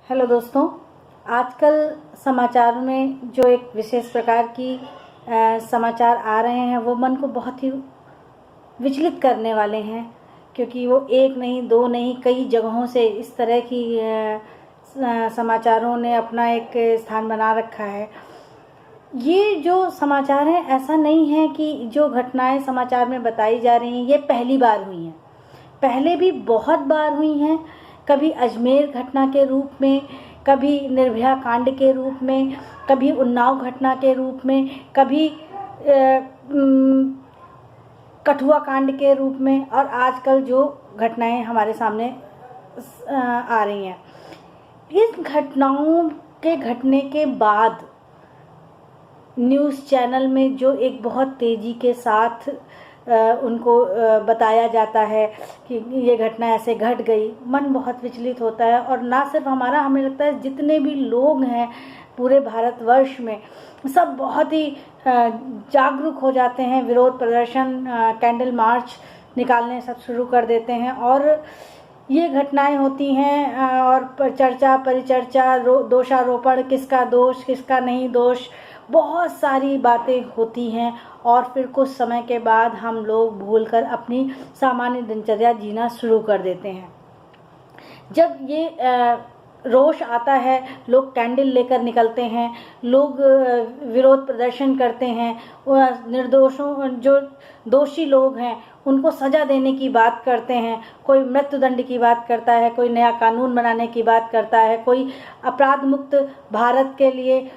Hello दोस्तों, आजकल समाचार में जो एक विशेष प्रकार की समाचार आ रहे हैं वो मन को बहुत ही विचलित करने वाले हैं, क्योंकि वो एक नहीं दो नहीं कई जगहों से इस तरह की समाचारों ने अपना एक स्थान बना रखा है। ये जो समाचार हैं, ऐसा नहीं है कि जो घटनाएं समाचार में बताई जा रही हैं ये पहली बार हुई हैं, पहले भी बहुत बार हुई हैं। कभी अजमेर घटना के रूप में, कभी निर्भया कांड के रूप में, कभी उन्नाव घटना के रूप में, कभी कठुआ कांड के रूप में, और आजकल जो घटनाएं हमारे सामने आ रही हैं। इस घटनाओं के घटने के बाद न्यूज़ चैनल में जो एक बहुत तेज़ी के साथ उनको बताया जाता है कि ये घटना ऐसे घट गई, मन बहुत विचलित होता है। और ना सिर्फ हमारा, हमें लगता है जितने भी लोग हैं पूरे भारतवर्ष में, सब बहुत ही जागरूक हो जाते हैं। विरोध प्रदर्शन, कैंडल मार्च निकालने सब शुरू कर देते हैं, और ये घटनाएं होती हैं और चर्चा परिचर्चा, दोषारोपण, किसका दोष किसका नहीं दोष, बहुत सारी बातें होती हैं। और फिर कुछ समय के बाद हम लोग भूलकर अपनी सामान्य दिनचर्या जीना शुरू कर देते हैं। जब ये रोष आता है, लोग कैंडल लेकर निकलते हैं, लोग विरोध प्रदर्शन करते हैं, निर्दोषों, जो दोषी लोग हैं उनको सज़ा देने की बात करते हैं। कोई मृत्युदंड की बात करता है, कोई नया कानून बनाने की बात करता है, कोई अपराध मुक्त भारत के लिए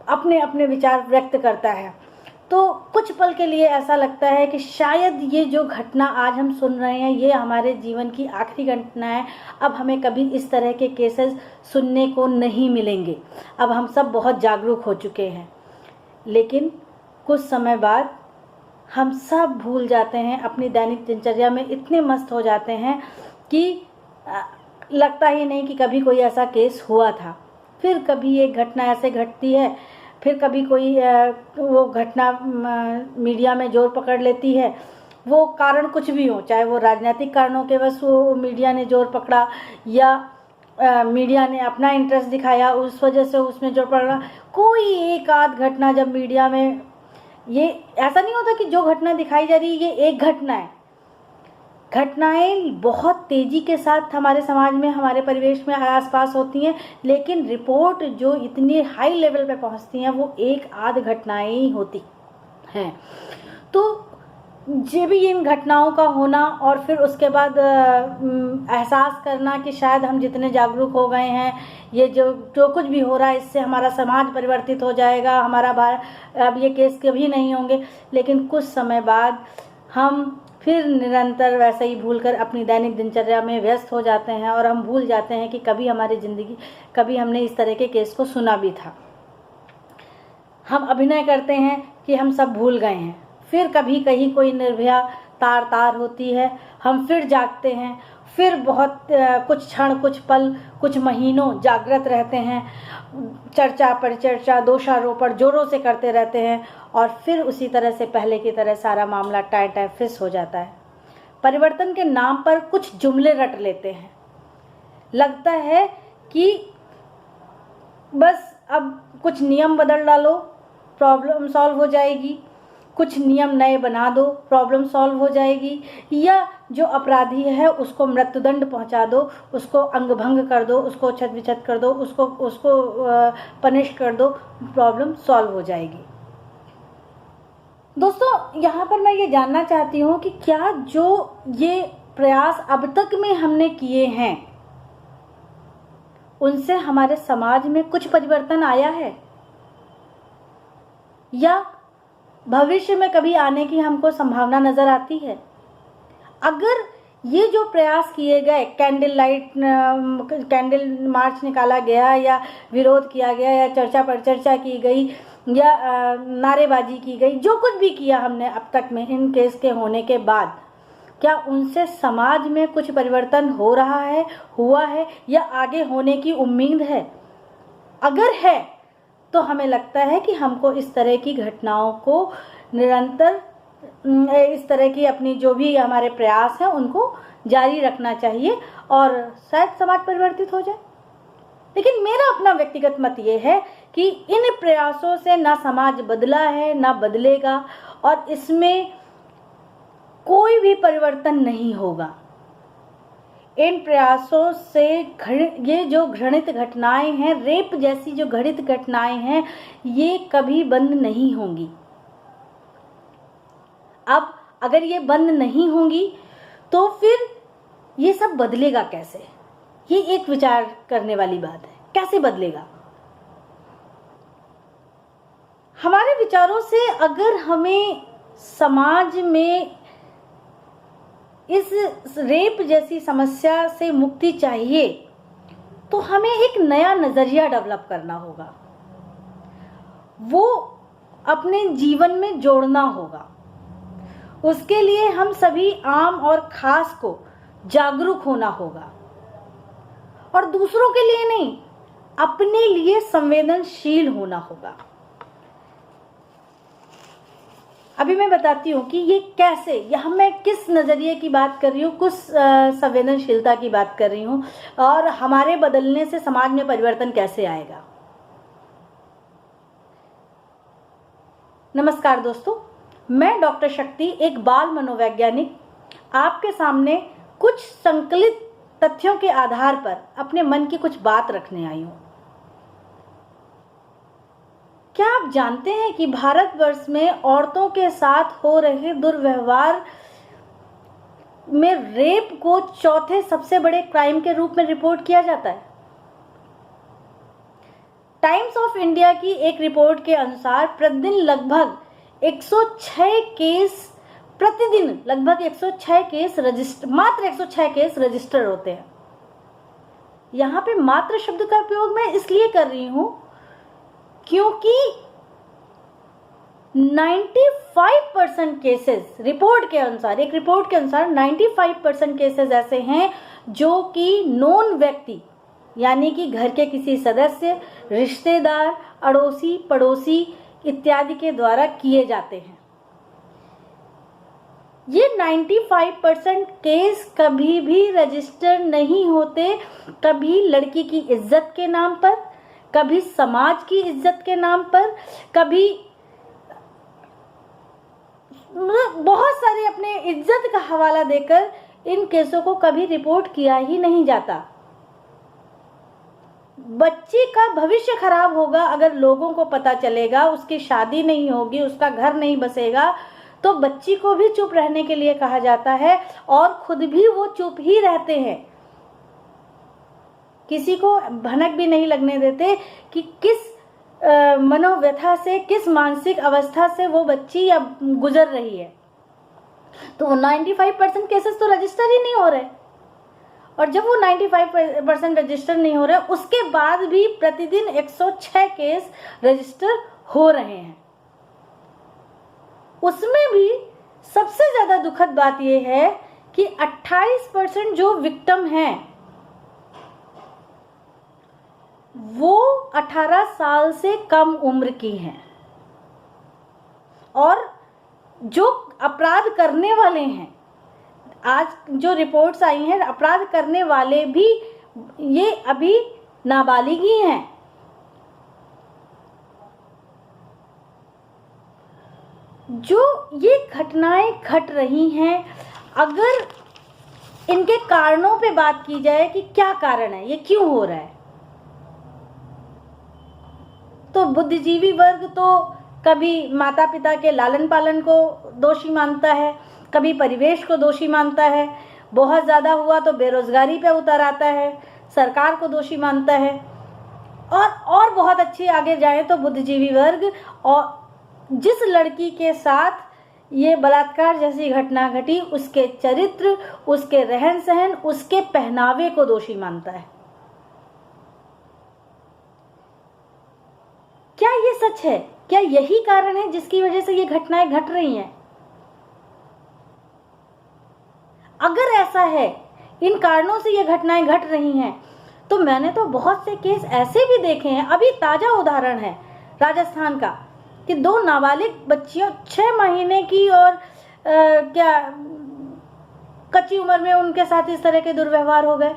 अपने अपने विचार व्यक्त करता है। तो कुछ पल के लिए ऐसा लगता है कि शायद ये जो घटना आज हम सुन रहे हैं ये हमारे जीवन की आखिरी घटना है। अब हमें कभी इस तरह के केसेस सुनने को नहीं मिलेंगे। अब हम सब बहुत जागरूक हो चुके हैं। लेकिन कुछ समय बाद हम सब भूल जाते हैं, अपनी दैनिक दिनचर्या में इतने मस्त हो जाते हैं कि लगता ही नहीं कि कभी कोई ऐसा केस हुआ था। फिर कभी एक घटना ऐसे घटती है, फिर कभी कोई वो घटना मीडिया में जोर पकड़ लेती है। वो कारण कुछ भी हो, चाहे वो राजनीतिक कारणों के बस वो मीडिया ने जोर पकड़ा, या मीडिया ने अपना इंटरेस्ट दिखाया, उस वजह से उसमें जोर पकड़ा। कोई एक आध घटना जब मीडिया में, ये ऐसा नहीं होता कि जो घटना दिखाई जा रही है ये एक घटना है। घटनाएं बहुत तेज़ी के साथ हमारे समाज में, हमारे परिवेश में आसपास होती हैं, लेकिन रिपोर्ट जो इतनी हाई लेवल पे पहुंचती हैं वो एक आध घटनाएं ही होती हैं। तो ये भी इन घटनाओं का होना, और फिर उसके बाद एहसास करना कि शायद हम जितने जागरूक हो गए हैं, ये जो कुछ भी हो रहा है इससे हमारा समाज परिवर्तित हो जाएगा, हमारा अब ये केस कभी नहीं होंगे। लेकिन कुछ समय बाद हम फिर निरंतर वैसे ही भूलकर अपनी दैनिक दिनचर्या में व्यस्त हो जाते हैं, और हम भूल जाते हैं कि कभी हमारी ज़िंदगी, कभी हमने इस तरह के केस को सुना भी था। हम अभिनय करते हैं कि हम सब भूल गए हैं। फिर कभी कहीं कोई निर्भया तार तार होती है, हम फिर जागते हैं, फिर बहुत कुछ क्षण, कुछ पल, कुछ महीनों जागृत रहते हैं, चर्चा परिचर्चा, दोषारोपण जोरों से करते रहते हैं, और फिर उसी तरह से पहले की तरह सारा मामला टाय टाय फिस हो जाता है। परिवर्तन के नाम पर कुछ जुमले रट लेते हैं। लगता है कि बस अब कुछ नियम बदल डालो, प्रॉब्लम सॉल्व हो जाएगी, कुछ नियम नए बना दो, प्रॉब्लम सॉल्व हो जाएगी, या जो अपराधी है उसको मृत्युदंड पहुंचा दो, उसको अंगभंग कर दो, उसको छत विछत कर दो, उसको पनिश कर दो, प्रॉब्लम सॉल्व हो जाएगी। दोस्तों, यहाँ पर मैं ये जानना चाहती हूँ कि क्या जो ये प्रयास अब तक में हमने किए हैं उनसे हमारे समाज में कुछ परिवर्तन आया है, या भविष्य में कभी आने की हमको संभावना नजर आती है? अगर ये जो प्रयास किए गए, कैंडल मार्च निकाला गया, या विरोध किया गया, या चर्चा परिचर्चा की गई, या नारेबाजी की गई, जो कुछ भी किया हमने अब तक में इन केस के होने के बाद, क्या उनसे समाज में कुछ परिवर्तन हो रहा है, हुआ है, या आगे होने की उम्मीद है? अगर है तो हमें लगता है कि हमको इस तरह की घटनाओं को निरंतर, इस तरह की अपनी जो भी हमारे प्रयास हैं उनको जारी रखना चाहिए, और शायद समाज परिवर्तित हो जाए। लेकिन मेरा अपना व्यक्तिगत मत ये है कि इन प्रयासों से ना समाज बदला है ना बदलेगा और इसमें कोई भी परिवर्तन नहीं होगा। इन प्रयासों से ये जो घृणित घटनाएं हैं, रेप जैसी जो घृणित घटनाएं हैं, ये कभी बंद नहीं होंगी। अब अगर ये बंद नहीं होंगी तो फिर ये सब बदलेगा कैसे? ये एक विचार करने वाली बात है। कैसे बदलेगा? हमारे विचारों से अगर हमें समाज में इस रेप जैसी समस्या से मुक्ति चाहिए तो हमें एक नया नजरिया डेवलप करना होगा, वो अपने जीवन में जोड़ना होगा। उसके लिए हम सभी आम और खास को जागरूक होना होगा और दूसरों के लिए नहीं, अपने लिए संवेदनशील होना होगा। अभी मैं बताती हूँ कि ये कैसे, यहाँ मैं किस नज़रिए की बात कर रही हूँ, कुछ संवेदनशीलता की बात कर रही हूँ और हमारे बदलने से समाज में परिवर्तन कैसे आएगा। नमस्कार दोस्तों, मैं डॉक्टर शक्ति, एक बाल मनोवैज्ञानिक, आपके सामने कुछ संकलित तथ्यों के आधार पर अपने मन की कुछ बात रखने आई हूँ। क्या आप जानते हैं कि भारतवर्ष में औरतों के साथ हो रहे दुर्व्यवहार में रेप को चौथे सबसे बड़े क्राइम के रूप में रिपोर्ट किया जाता है? टाइम्स ऑफ इंडिया की एक रिपोर्ट के अनुसार प्रतिदिन लगभग 106 केस मात्र 106 केस रजिस्टर होते हैं। यहाँ पे मात्र शब्द का उपयोग मैं इसलिए कर रही हूँ क्योंकि 95% केसेस, एक रिपोर्ट के अनुसार 95% केसेस ऐसे हैं जो कि नॉन व्यक्ति यानी कि घर के किसी सदस्य, रिश्तेदार, अड़ोसी, पड़ोसी इत्यादि के द्वारा किए जाते हैं। ये 95% केस कभी भी रजिस्टर नहीं होते, कभी लड़की की इज्जत के नाम पर, कभी समाज की इज्जत के नाम पर, कभी बहुत सारे अपने इज्जत का हवाला देकर इन केसों को कभी रिपोर्ट किया ही नहीं जाता। बच्ची का भविष्य खराब होगा अगर लोगों को पता चलेगा, उसकी शादी नहीं होगी, उसका घर नहीं बसेगा, तो बच्ची को भी चुप रहने के लिए कहा जाता है और खुद भी वो चुप ही रहते हैं। किसी को भनक भी नहीं लगने देते कि किस मनोव्यथा से, किस मानसिक अवस्था से वो बच्ची अब गुजर रही है। तो 95% केसेस तो रजिस्टर ही नहीं हो रहे, और जब वो 95% रजिस्टर नहीं हो रहे, उसके बाद भी प्रतिदिन 106 केस रजिस्टर हो रहे हैं। उसमें भी सबसे ज्यादा दुखद बात यह है कि 28% जो विक्टिम हैं वो 18 साल से कम उम्र की हैं, और जो अपराध करने वाले हैं, आज जो रिपोर्ट्स आई हैं, अपराध करने वाले भी ये अभी नाबालिग ही हैं। जो ये घटनाएं घट रही हैं, अगर इनके कारणों पे बात की जाए कि क्या कारण है, ये क्यों हो रहा है, तो बुद्धिजीवी वर्ग तो कभी माता पिता के लालन पालन को दोषी मानता है, कभी परिवेश को दोषी मानता है, बहुत ज़्यादा हुआ तो बेरोजगारी पे उतर आता है, सरकार को दोषी मानता है, और बहुत अच्छे आगे जाए तो बुद्धिजीवी वर्ग और जिस लड़की के साथ ये बलात्कार जैसी घटना घटी उसके चरित्र, उसके रहन सहन, उसके पहनावे को दोषी मानता है। क्या ये सच है? क्या यही कारण है जिसकी वजह से ये घटनाएं घट रही हैं? अगर ऐसा है, इन कारणों से ये घटनाएं घट रही हैं, तो मैंने तो बहुत से केस ऐसे भी देखे हैं। अभी ताजा उदाहरण है राजस्थान का कि 2 नाबालिग बच्चियों 6 महीने की और क्या कच्ची उम्र में उनके साथ इस तरह के दुर्व्यवहार हो गए।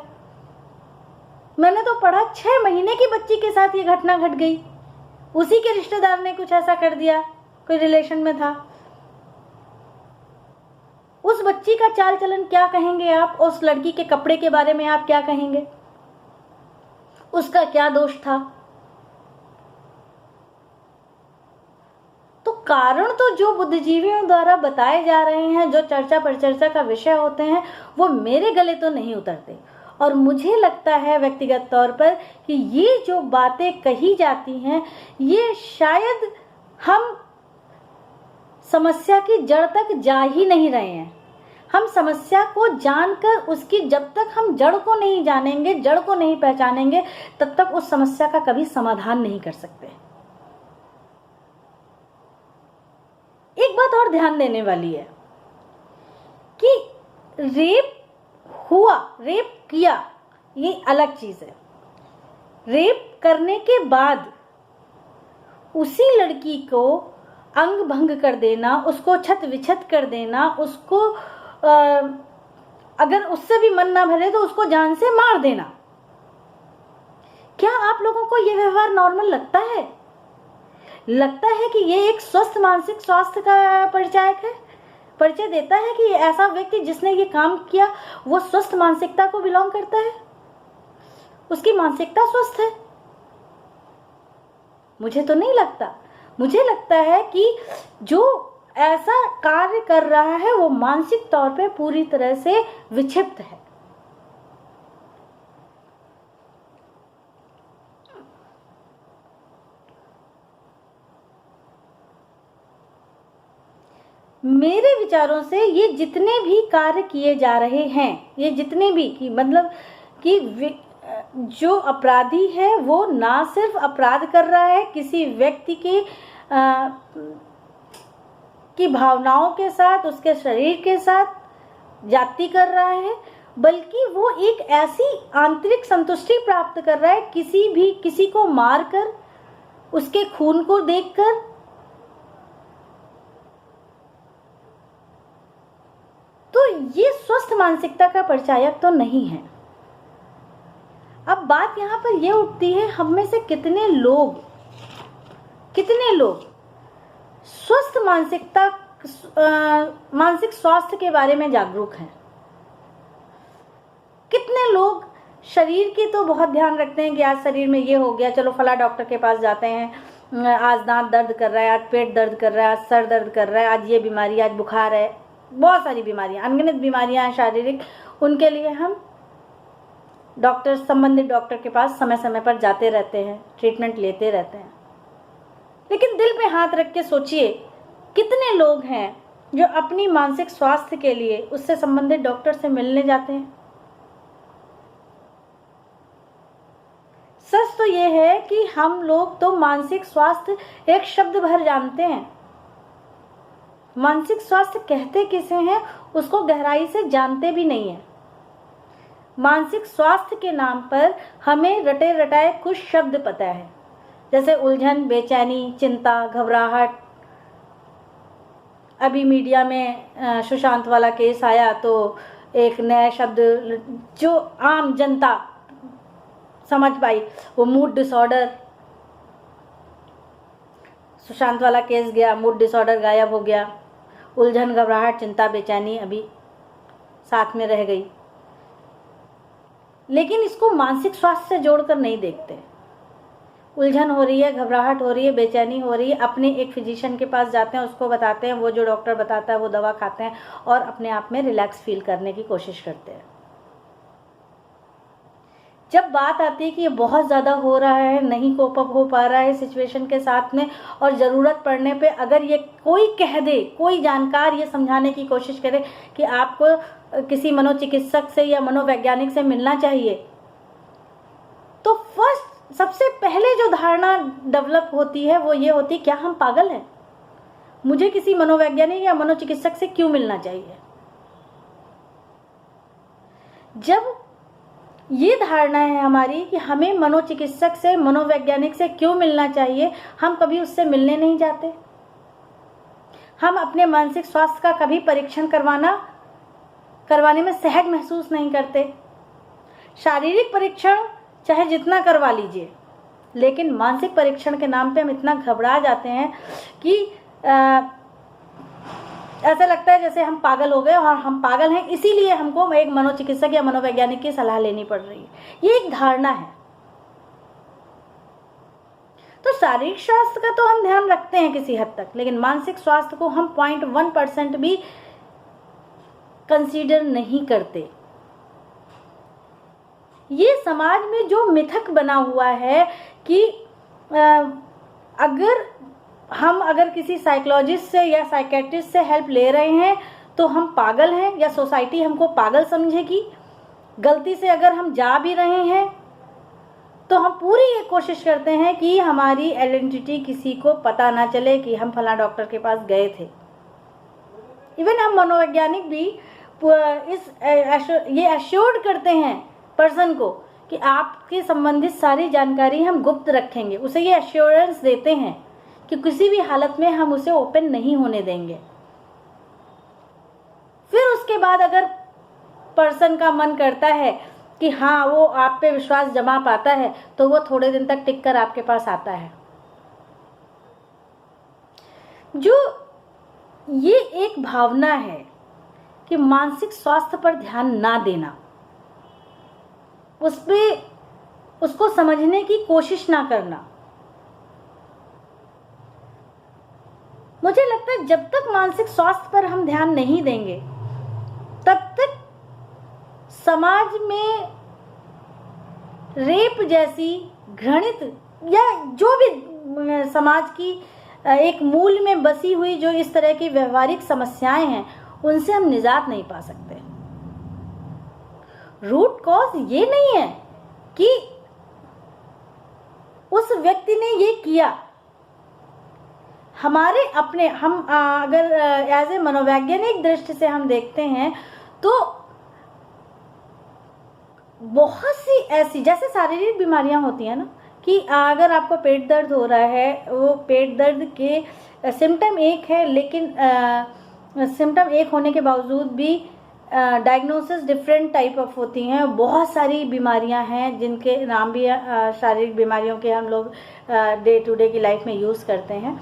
मैंने तो पढ़ा 6 महीने की बच्ची के साथ ये घटना घट गई, उसी के रिश्तेदार ने कुछ ऐसा कर दिया, कोई रिलेशन में था। उस बच्ची का चाल चलन क्या कहेंगे आप? उस लड़की के कपड़े के बारे में आप क्या कहेंगे? उसका क्या दोष था? तो कारण तो जो बुद्धिजीवियों द्वारा बताए जा रहे हैं, जो चर्चा परिचर्चा का विषय होते हैं, वो मेरे गले तो नहीं उतरते। और मुझे लगता है व्यक्तिगत तौर पर कि ये जो बातें कही जाती हैं, ये शायद हम समस्या की जड़ तक जा ही नहीं रहे हैं। हम समस्या को जानकर उसकी जब तक हम जड़ को नहीं जानेंगे, जड़ को नहीं पहचानेंगे, तब तक उस समस्या का कभी समाधान नहीं कर सकते। एक बात और ध्यान देने वाली है कि रेप हुआ, रेप किया, ये अलग चीज है। रेप करने के बाद उसी लड़की को अंग भंग कर देना, उसको छत विछत कर देना, उसको अगर उससे भी मन ना भरे तो उसको जान से मार देना, क्या आप लोगों को यह व्यवहार नॉर्मल लगता है? लगता है कि ये एक स्वस्थ मानसिक स्वास्थ्य का परिचायक है, परिचय देता है कि ऐसा व्यक्ति जिसने ये काम किया वो स्वस्थ मानसिकता को बिलोंग करता है, उसकी मानसिकता स्वस्थ है? मुझे तो नहीं लगता। मुझे लगता है कि जो ऐसा कार्य कर रहा है वो मानसिक तौर पे पूरी तरह से विक्षिप्त है। मेरे विचारों से ये जितने भी कार्य किए जा रहे हैं, ये जितने भी कि मतलब कि जो अपराधी है वो ना सिर्फ अपराध कर रहा है किसी व्यक्ति की भावनाओं के साथ, उसके शरीर के साथ जाति कर रहा है, बल्कि वो एक ऐसी आंतरिक संतुष्टि प्राप्त कर रहा है किसी को मारकर, उसके खून को देखकर। तो ये स्वस्थ मानसिकता का परिचायक तो नहीं है। अब बात यहाँ पर यह उठती है, हम में से कितने लोग स्वस्थ मानसिक स्वास्थ्य के बारे में जागरूक हैं? कितने लोग शरीर की तो बहुत ध्यान रखते हैं कि आज शरीर में ये हो गया, चलो फला डॉक्टर के पास जाते हैं, आज दांत दर्द कर रहा है, आज पेट दर्द कर रहा है, आज सर दर्द कर रहा है, आज ये बीमारी, आज बुखार है, बहुत सारी बीमारियां, अनगिनत बीमारियां हैं शारीरिक। उनके लिए हम संबंधित डॉक्टर के पास समय समय पर जाते रहते हैं, ट्रीटमेंट लेते रहते हैं। लेकिन दिल पे हाथ रख के सोचिए, कितने लोग हैं जो अपनी मानसिक स्वास्थ्य के लिए उससे संबंधित डॉक्टर से मिलने जाते हैं? सच तो ये है कि हम लोग तो मानसिक स्वास्थ्य एक शब्द भर जानते हैं। मानसिक स्वास्थ्य कहते किसे हैं उसको गहराई से जानते भी नहीं है। मानसिक स्वास्थ्य के नाम पर हमें रटे रटाए कुछ शब्द पता है, जैसे उलझन, बेचैनी, चिंता, घबराहट। अभी मीडिया में सुशांत वाला केस आया तो एक नया शब्द जो आम जनता समझ पाई, वो मूड डिसऑर्डर। सुशांत वाला केस गया, मूड डिसऑर्डर गायब हो गया, उलझन, घबराहट, चिंता, बेचैनी अभी साथ में रह गई। लेकिन इसको मानसिक स्वास्थ्य से जोड़कर नहीं देखते। उलझन हो रही है, घबराहट हो रही है, बेचैनी हो रही है, अपने एक फिजिशियन के पास जाते हैं, उसको बताते हैं, वो जो डॉक्टर बताता है वो दवा खाते हैं और अपने आप में रिलैक्स फील करने की कोशिश करते हैं। जब बात आती है कि ये बहुत ज़्यादा हो रहा है, नहीं कोप अप हो पा रहा है सिचुएशन के साथ में, और ज़रूरत पड़ने पे अगर ये कोई कह दे, कोई जानकार ये समझाने की कोशिश करे कि आपको किसी मनोचिकित्सक से या मनोवैज्ञानिक से मिलना चाहिए, तो सबसे पहले जो धारणा डेवलप होती है वो ये होती है, क्या हम पागल हैं? मुझे किसी मनोवैज्ञानिक या मनोचिकित्सक से क्यों मिलना चाहिए? जब ये धारणा है हमारी कि हमें मनोचिकित्सक से, मनोवैज्ञानिक से क्यों मिलना चाहिए, हम कभी उससे मिलने नहीं जाते। हम अपने मानसिक स्वास्थ्य का कभी परीक्षण करवाने में सहज महसूस नहीं करते। शारीरिक परीक्षण चाहे जितना करवा लीजिए, लेकिन मानसिक परीक्षण के नाम पे हम इतना घबरा जाते हैं कि ऐसा लगता है जैसे हम पागल हो गए, और हम पागल हैं इसीलिए हमको एक मनोचिकित्सक या मनोवैज्ञानिक की सलाह लेनी पड़ रही है। ये एक धारणा है। तो शारीरिक स्वास्थ्य का तो हम ध्यान रखते हैं किसी हद तक, लेकिन मानसिक स्वास्थ्य को हम 0.1% भी कंसीडर नहीं करते। ये समाज में जो मिथक बना हुआ है कि अगर किसी साइकोलॉजिस्ट से या साइकेट्रिस्ट से हेल्प ले रहे हैं तो हम पागल हैं, या सोसाइटी हमको पागल समझेगी। गलती से अगर हम जा भी रहे हैं तो हम पूरी ये कोशिश करते हैं कि हमारी आइडेंटिटी किसी को पता ना चले कि हम फला डॉक्टर के पास गए थे। इवन हम मनोवैज्ञानिक भी ये एश्योर्ड करते हैं पर्सन को कि आपके संबंधित सारी जानकारी हम गुप्त रखेंगे। उसे ये एश्योरेंस देते हैं कि किसी भी हालत में हम उसे ओपन नहीं होने देंगे। फिर उसके बाद अगर पर्सन का मन करता है कि हाँ वो आप पे विश्वास जमा पाता है, तो वो थोड़े दिन तक टिक कर आपके पास आता है। जो ये एक भावना है कि मानसिक स्वास्थ्य पर ध्यान ना देना, उसको समझने की कोशिश ना करना, मुझे लगता है जब तक मानसिक स्वास्थ्य पर हम ध्यान नहीं देंगे तब तक समाज में रेप जैसी घृणित या जो भी समाज की एक मूल में बसी हुई जो इस तरह की व्यवहारिक समस्याएं हैं, उनसे हम निजात नहीं पा सकते। रूट कॉज ये नहीं है कि उस व्यक्ति ने ये किया। हमारे अपने हम अगर एज ए मनोवैज्ञानिक दृष्टि से हम देखते हैं तो बहुत सी ऐसी जैसे शारीरिक बीमारियां होती हैं ना, कि अगर आपको पेट दर्द हो रहा है, वो पेट दर्द के सिम्टम एक है, लेकिन सिम्टम एक होने के बावजूद भी डायग्नोसिस डिफरेंट टाइप ऑफ होती हैं। बहुत सारी बीमारियां हैं जिनके नाम भी शारीरिक बीमारियों के हम लोग डे टू डे की लाइफ में यूज़ करते हैं।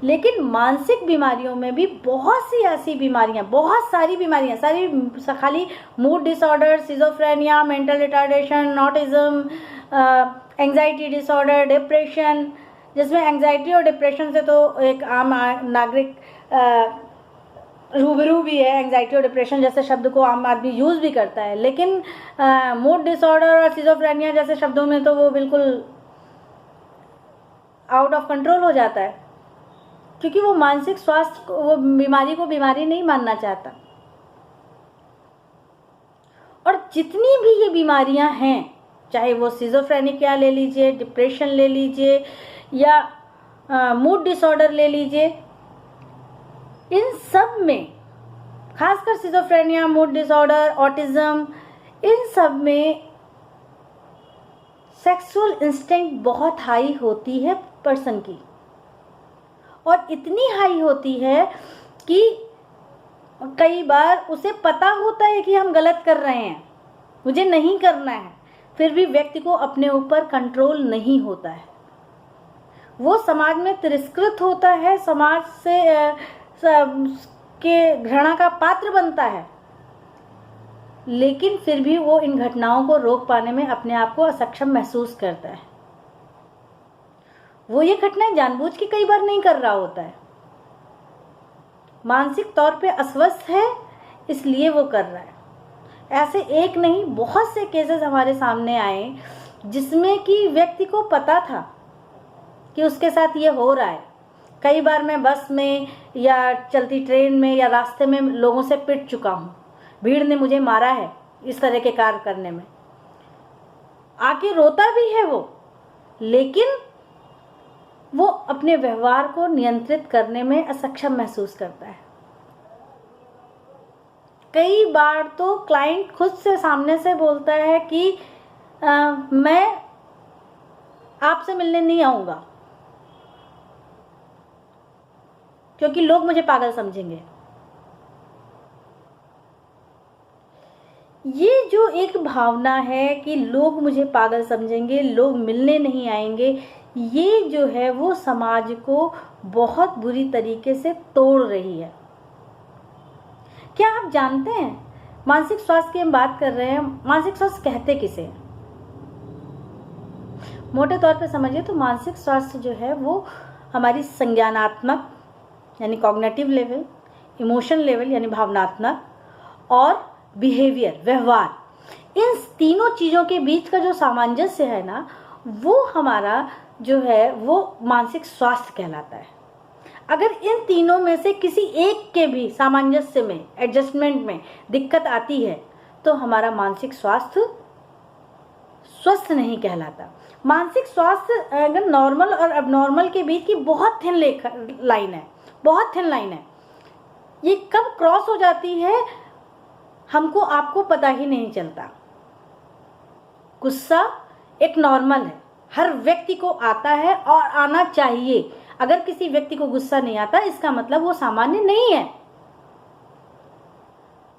लेकिन मानसिक बीमारियों में भी बहुत सी ऐसी बीमारियां, बहुत सारी बीमारियां, सारी खाली mood disorder, schizophrenia, mental retardation, autism, anxiety disorder, depression, जिसमें एंजाइटी और डिप्रेशन से तो एक आम नागरिक रूबरू भी है। एंजाइटी और डिप्रेशन जैसे शब्द को आम आदमी यूज़ भी करता है, लेकिन मूड डिसऑर्डर और सिजोफ्रेनिया जैसे शब्दों में तो वो बिल्कुल आउट ऑफ कंट्रोल हो जाता है, क्योंकि वो मानसिक स्वास्थ्य को, वो बीमारी को बीमारी नहीं मानना चाहता। और जितनी भी ये बीमारियां हैं, चाहे वो सिजोफ्रेनिया ले लीजिए, डिप्रेशन ले लीजिए, या मूड डिसऑर्डर ले लीजिए, इन सब में, खासकर सिजोफ्रेनिया, मूड डिसऑर्डर, ऑटिज्म, इन सब में सेक्सुअल इंस्टिंक्ट बहुत हाई होती है पर्सन की, और इतनी हाई होती है कि कई बार उसे पता होता है कि हम गलत कर रहे हैं, मुझे नहीं करना है, फिर भी व्यक्ति को अपने ऊपर कंट्रोल नहीं होता है। वो समाज में तिरस्कृत होता है, समाज से के घृणा का पात्र बनता है, लेकिन फिर भी वो इन घटनाओं को रोक पाने में अपने आप को असक्षम महसूस करता है। वो ये घटनाएं जानबूझ के कई बार नहीं कर रहा होता है, मानसिक तौर पे अस्वस्थ है इसलिए वो कर रहा है। ऐसे एक नहीं, बहुत से केसेस हमारे सामने आए जिसमें कि व्यक्ति को पता था कि उसके साथ ये हो रहा है। कई बार मैं बस में या चलती ट्रेन में या रास्ते में लोगों से पिट चुका हूँ, भीड़ ने मुझे मारा है इस तरह के कार्य करने में। आके रोता भी है वो, लेकिन वो अपने व्यवहार को नियंत्रित करने में असक्षम महसूस करता है। कई बार तो क्लाइंट खुद से सामने से बोलता है कि मैं आपसे मिलने नहीं आऊँगा क्योंकि लोग मुझे पागल समझेंगे। ये जो एक भावना है कि लोग मुझे पागल समझेंगे, लोग मिलने नहीं आएंगे, ये जो है वो समाज को बहुत बुरी तरीके से तोड़ रही है। क्या आप जानते हैं, मानसिक स्वास्थ्य की हम बात कर रहे हैं, मानसिक स्वास्थ्य कहते किसे हैं? मोटे तौर पे समझिए तो मानसिक स्वास्थ्य जो है वो हमारी संज्ञानात्मक यानी कॉग्निटिव लेवल, इमोशन लेवल यानी भावनात्मक, और बिहेवियर व्यवहार, इन तीनों चीज़ों के बीच का जो सामंजस्य है ना, वो हमारा जो है वो मानसिक स्वास्थ्य कहलाता है। अगर इन तीनों में से किसी एक के भी सामंजस्य में, एडजस्टमेंट में दिक्कत आती है तो हमारा मानसिक स्वास्थ्य स्वस्थ नहीं कहलाता। मानसिक स्वास्थ्य अगर नॉर्मल और अबनॉर्मल के बीच की बहुत थिन लाइन है, बहुत थिन लाइन है। ये कब क्रॉस हो जाती है हमको आपको पता ही नहीं चलता। गुस्सा एक नॉर्मल है, हर व्यक्ति को आता है और आना चाहिए। अगर किसी व्यक्ति को गुस्सा नहीं आता इसका मतलब वो सामान्य नहीं है।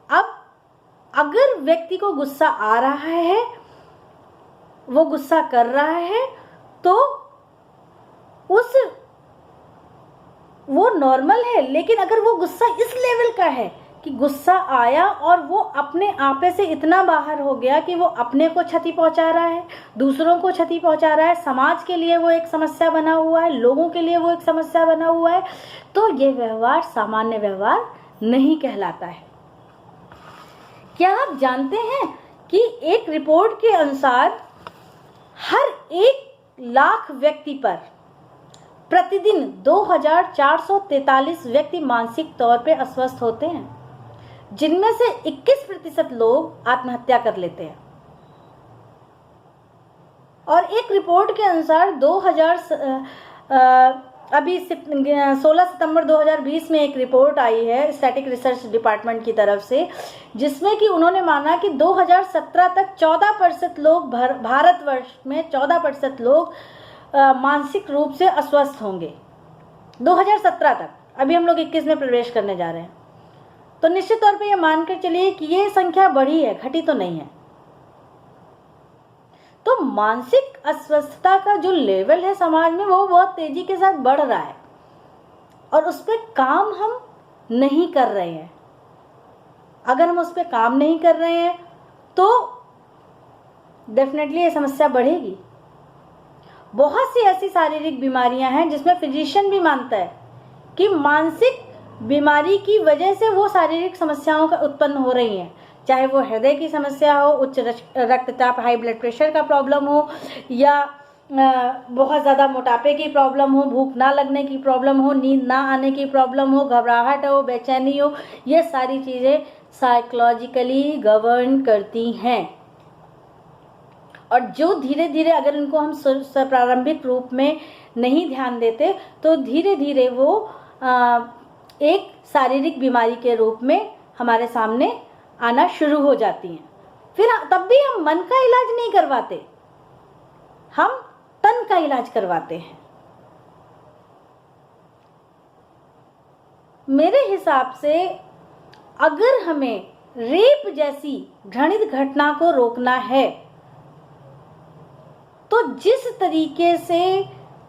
अब अगर व्यक्ति को गुस्सा आ रहा है, वो गुस्सा कर रहा है, तो वो नॉर्मल है। लेकिन अगर वो गुस्सा इस लेवल का है कि गुस्सा आया और वो अपने आपे से इतना बाहर हो गया कि वो अपने को क्षति पहुंचा रहा है, दूसरों को क्षति पहुंचा रहा है, समाज के लिए वो एक समस्या बना हुआ है, लोगों के लिए वो एक समस्या बना हुआ है, तो ये व्यवहार सामान्य व्यवहार नहीं कहलाता है। क्या आप जानते हैं कि एक रिपोर्ट के अनुसार हर 1,00,000 व्यक्ति पर प्रतिदिन 2,443 व्यक्ति मानसिक तौर पे अस्वस्थ होते हैं, जिनमें से 21% लोग आत्महत्या कर लेते हैं। और एक रिपोर्ट के अनुसार 16 सितंबर 2020 में एक रिपोर्ट आई है स्टैटिक रिसर्च डिपार्टमेंट की तरफ से, जिसमें कि उन्होंने माना कि 2017 तक 14% लोग भारतवर्ष में 14% लोग मानसिक रूप से अस्वस्थ होंगे। 2017 तक, अभी हम लोग 21 में प्रवेश करने जा रहे हैं, तो निश्चित तौर पे ये मानकर चलिए कि ये संख्या बढ़ी है, घटी तो नहीं है। तो मानसिक अस्वस्थता का जो लेवल है समाज में वो बहुत तेजी के साथ बढ़ रहा है और उस पर काम हम नहीं कर रहे हैं। अगर हम उस पर काम नहीं कर रहे हैं तो डेफिनेटली ये समस्या बढ़ेगी। बहुत सी ऐसी शारीरिक बीमारियां हैं जिसमें फिजिशियन भी मानता है कि मानसिक बीमारी की वजह से वो शारीरिक समस्याओं का उत्पन्न हो रही हैं, चाहे वो हृदय की समस्या हो, उच्च रक्तचाप हाई ब्लड प्रेशर का प्रॉब्लम हो, या बहुत ज़्यादा मोटापे की प्रॉब्लम हो, भूख ना लगने की प्रॉब्लम हो, नींद ना आने की प्रॉब्लम हो, घबराहट हो, बेचैनी हो, ये सारी चीज़ें साइकोलॉजिकली गवर्न करती हैं। और जो धीरे धीरे अगर इनको हम प्रारंभिक रूप में नहीं ध्यान देते तो धीरे धीरे वो एक शारीरिक बीमारी के रूप में हमारे सामने आना शुरू हो जाती हैं। फिर तब भी हम मन का इलाज नहीं करवाते, हम तन का इलाज करवाते हैं। मेरे हिसाब से अगर हमें रेप जैसी घृणित घटना को रोकना है तो जिस तरीके से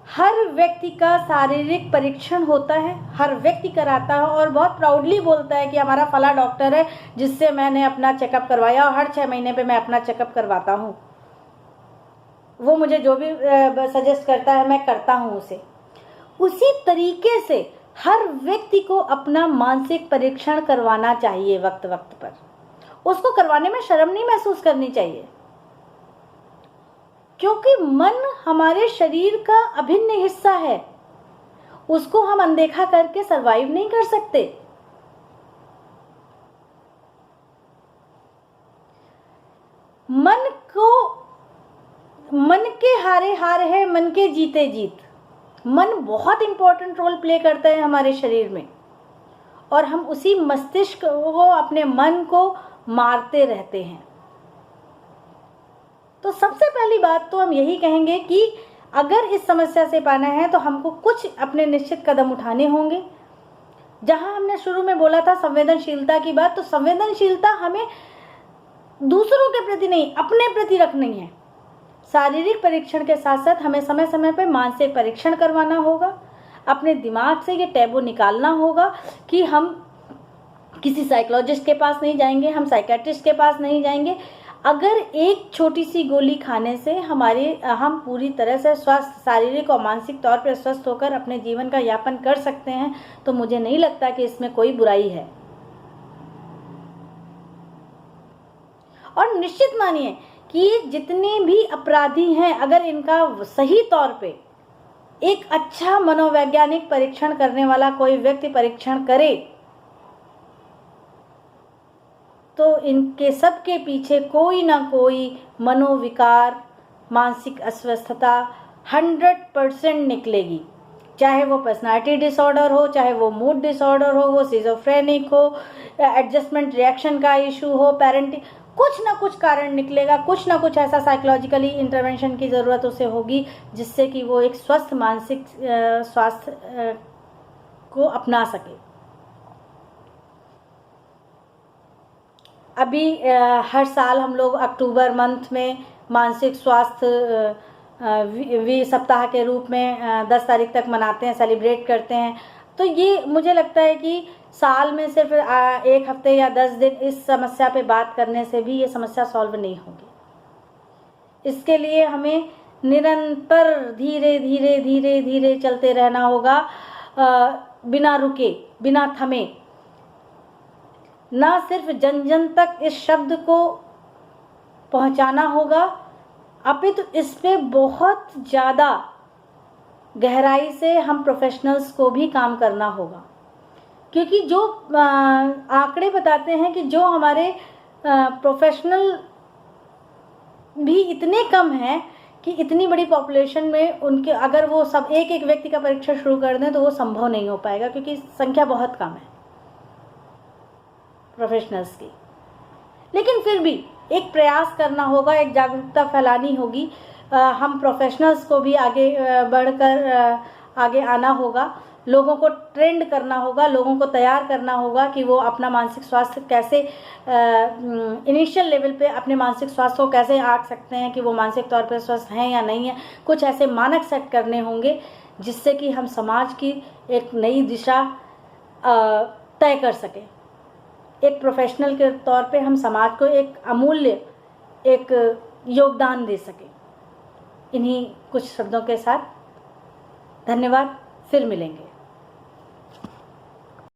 हर व्यक्ति का शारीरिक परीक्षण होता है, हर व्यक्ति कराता है और बहुत प्राउडली बोलता है कि हमारा फला डॉक्टर है जिससे मैंने अपना चेकअप करवाया और हर 6 महीने पे मैं अपना चेकअप करवाता हूँ, वो मुझे जो भी सजेस्ट करता है मैं करता हूँ उसे। उसी तरीके से हर व्यक्ति को अपना मानसिक परीक्षण करवाना चाहिए वक्त वक्त पर। उसको करवाने में शर्म नहीं महसूस करनी चाहिए, क्योंकि मन हमारे शरीर का अभिन्न हिस्सा है, उसको हम अनदेखा करके सरवाइव नहीं कर सकते। मन के हारे हार है, मन के जीते जीत। मन बहुत इंपॉर्टेंट रोल प्ले करता है हमारे शरीर में और हम उसी मस्तिष्क को, अपने मन को मारते रहते हैं। तो सबसे पहली बात तो हम यही कहेंगे कि अगर इस समस्या से पाना है तो हमको कुछ अपने निश्चित कदम उठाने होंगे। जहां हमने शुरू में बोला था संवेदनशीलता की बात, तो संवेदनशीलता हमें दूसरों के प्रति नहीं, अपने प्रति रखनी है। शारीरिक परीक्षण के साथ साथ हमें समय समय पर मानसिक परीक्षण करवाना होगा। अपने दिमाग से ये टैबू निकालना होगा कि हम किसी साइकोलॉजिस्ट के पास नहीं जाएंगे, हम साइकेट्रिस्ट के पास नहीं जाएंगे। अगर एक छोटी सी गोली खाने से हम पूरी तरह से स्वस्थ, शारीरिक और मानसिक तौर पर स्वस्थ होकर अपने जीवन का यापन कर सकते हैं, तो मुझे नहीं लगता कि इसमें कोई बुराई है। और निश्चित मानिए कि जितने भी अपराधी हैं, अगर इनका सही तौर पे एक अच्छा मनोवैज्ञानिक परीक्षण करने वाला कोई व्यक्ति परीक्षण करे, तो इनके सबके पीछे कोई ना कोई मनोविकार, मानसिक अस्वस्थता 100% निकलेगी। चाहे वो पर्सनालिटी डिसऑर्डर हो, चाहे वो मूड डिसऑर्डर हो, वो सिजोफ्रेनिक हो, एडजस्टमेंट रिएक्शन का इशू हो, पेरेंटिंग, कुछ ना कुछ कारण निकलेगा। कुछ ना कुछ ऐसा साइकोलॉजिकली इंटरवेंशन की ज़रूरत उसे होगी जिससे कि वो एक स्वस्थ मानसिक स्वास्थ्य को अपना सके। अभी हर साल हम लोग अक्टूबर मंथ में मानसिक स्वास्थ्य सप्ताह के रूप में 10 तारीख तक मनाते हैं, सेलिब्रेट करते हैं। तो ये मुझे लगता है कि साल में सिर्फ 1 हफ्ते या 10 दिन इस समस्या पे बात करने से भी ये समस्या सॉल्व नहीं होगी। इसके लिए हमें निरंतर धीरे धीरे धीरे धीरे चलते रहना होगा, बिना रुके, बिना थमे। ना सिर्फ जन जन तक इस शब्द को पहुंचाना होगा, अपितु इस पे बहुत ज़्यादा गहराई से हम प्रोफेशनल्स को भी काम करना होगा। क्योंकि जो आंकड़े बताते हैं कि जो हमारे प्रोफेशनल भी इतने कम हैं कि इतनी बड़ी पॉपुलेशन में उनके अगर वो सब एक एक व्यक्ति का परीक्षण शुरू कर दें तो वो संभव नहीं हो पाएगा, क्योंकि संख्या बहुत कम है प्रोफेशनल्स की। लेकिन फिर भी एक प्रयास करना होगा, एक जागरूकता फैलानी होगी। हम प्रोफेशनल्स को भी आगे बढ़कर आगे आना होगा, लोगों को ट्रेंड करना होगा, लोगों को तैयार करना होगा कि वो अपना मानसिक स्वास्थ्य कैसे इनिशियल लेवल पे अपने मानसिक स्वास्थ्य को कैसे आंक सकते हैं कि वो मानसिक तौर पर स्वस्थ हैं या नहीं है। कुछ ऐसे मानक सेट करने होंगे जिससे कि हम समाज की एक नई दिशा तय कर सकें। एक प्रोफेशनल के तौर पे हम समाज को एक अमूल्य एक योगदान दे सकें। इन्हीं कुछ शब्दों के साथ धन्यवाद, फिर मिलेंगे।